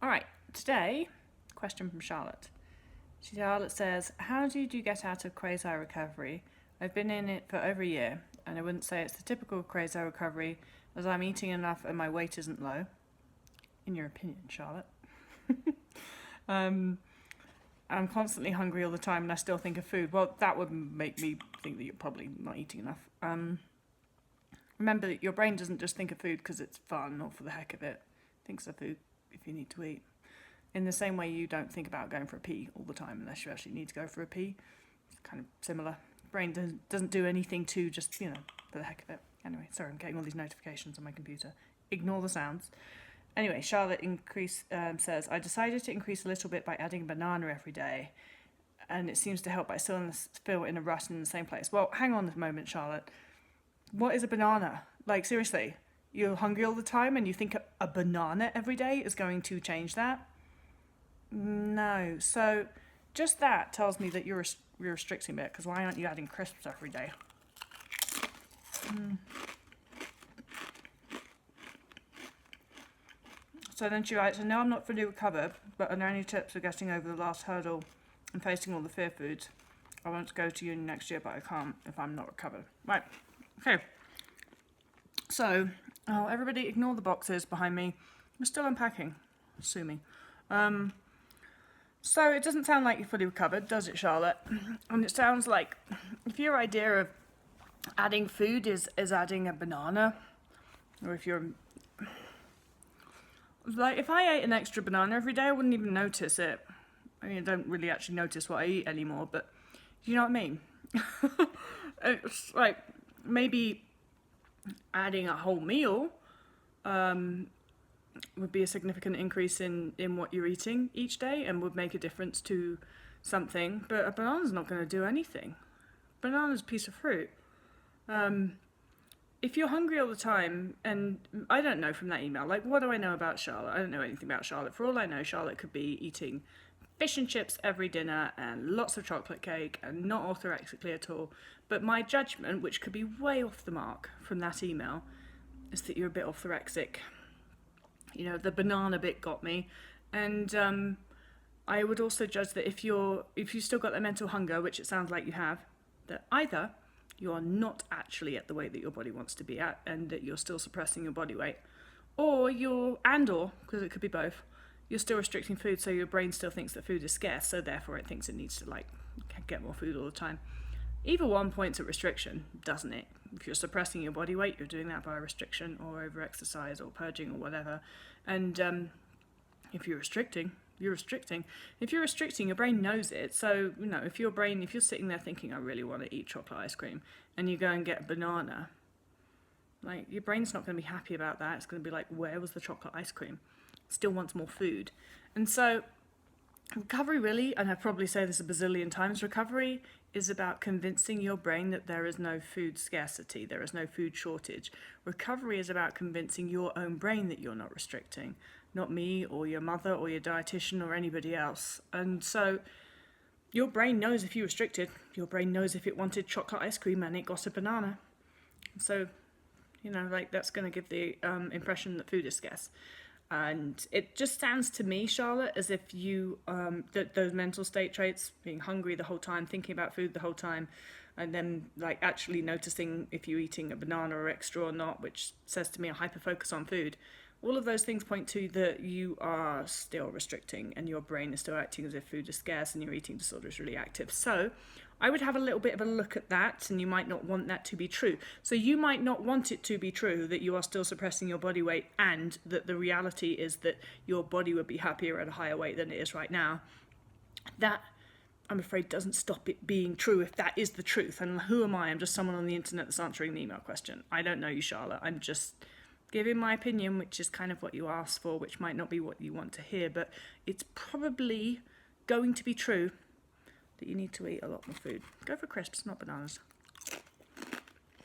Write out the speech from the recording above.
All right, today, question from Charlotte. Charlotte says, how did you get out of quasi recovery? I've been in it for over a year, and I wouldn't say it's the typical quasi recovery, as I'm eating enough and my weight isn't low. In your opinion, Charlotte. I'm constantly hungry all the time and I still think of food. Well, that would make me think that you're probably not eating enough. Remember that your brain doesn't just think of food because it's fun or for the heck of it. It thinks of food if you need to eat. In the same way you don't think about going for a pee all the time unless you actually need to go for a pee. It's kind of similar. Brain doesn't do anything to just, for the heck of it. Anyway, sorry, I'm getting all these notifications on my computer. Ignore the sounds. Anyway, Charlotte says, I decided to increase a little bit by adding a banana every day. And it seems to help, but I still feel in a rut in the same place. Well, hang on a moment, Charlotte. What is a banana? Like, seriously, you're hungry all the time and you think a banana every day is going to change that? No. So just that tells me that you're restricting a bit, because why aren't you adding crisps every day? So then she writes, I know I'm not fully recovered, but are there any tips for getting over the last hurdle and facing all the fear foods? I want to go to uni next year, but I can't if I'm not recovered. Right. Okay. So, everybody ignore the boxes behind me. I'm still unpacking. Sue me. So it doesn't sound like you're fully recovered, does it, Charlotte? And it sounds like if your idea of adding food is adding a banana, or if you're... Like, if I ate an extra banana every day, I wouldn't even notice it. I mean, I don't really actually notice what I eat anymore, but you know what I mean? It's like, maybe adding a whole meal would be a significant increase in what you're eating each day and would make a difference to something, but a banana's not going to do anything. Banana's a piece of fruit. If you're hungry all the time, and I don't know from that email, like, what do I know about Charlotte? I don't know anything about Charlotte. For all I know, Charlotte could be eating fish and chips every dinner and lots of chocolate cake and not orthorexically at all. But my judgment, which could be way off the mark from that email, is that you're a bit orthorexic. The banana bit got me. And I would also judge that if you still got that mental hunger, which it sounds like you have, that either you are not actually at the weight that your body wants to be at and that you're still suppressing your body weight, or because it could be both, you're still restricting food, so your brain still thinks that food is scarce, so therefore it thinks it needs to get more food all the time. Either one points at restriction, doesn't it? If you're suppressing your body weight, you're doing that by restriction or over-exercise or purging or whatever. And if you're restricting, you're restricting. If you're restricting, your brain knows it. So, if you're sitting there thinking, I really want to eat chocolate ice cream, and you go and get a banana, like, your brain's not going to be happy about that. It's going to be like, where was the chocolate ice cream? It still wants more food. And so, recovery really, and I've probably said this a bazillion times, recovery is about convincing your brain that there is no food scarcity, there is no food shortage. Recovery is about convincing your own brain that you're not restricting, not me or your mother or your dietitian or anybody else. And so your brain knows if you restricted, your brain knows if it wanted chocolate ice cream and it got a banana. So, that's going to give the impression that food is scarce. And it just sounds to me, Charlotte, as if you, those mental state traits, being hungry the whole time, thinking about food the whole time, and then actually noticing if you're eating a banana or extra or not, which says to me a hyper-focus on food, all of those things point to that you are still restricting and your brain is still acting as if food is scarce and your eating disorder is really active. So I would have a little bit of a look at that, and you might not want that to be true. So you might not want it to be true that you are still suppressing your body weight and that the reality is that your body would be happier at a higher weight than it is right now. That, I'm afraid, doesn't stop it being true if that is the truth. And who am I? I'm just someone on the internet that's answering the email question. I don't know you, Charlotte. I'm just giving my opinion, which is kind of what you asked for, which might not be what you want to hear, but it's probably going to be true that you need to eat a lot more food. Go for crisps, not bananas.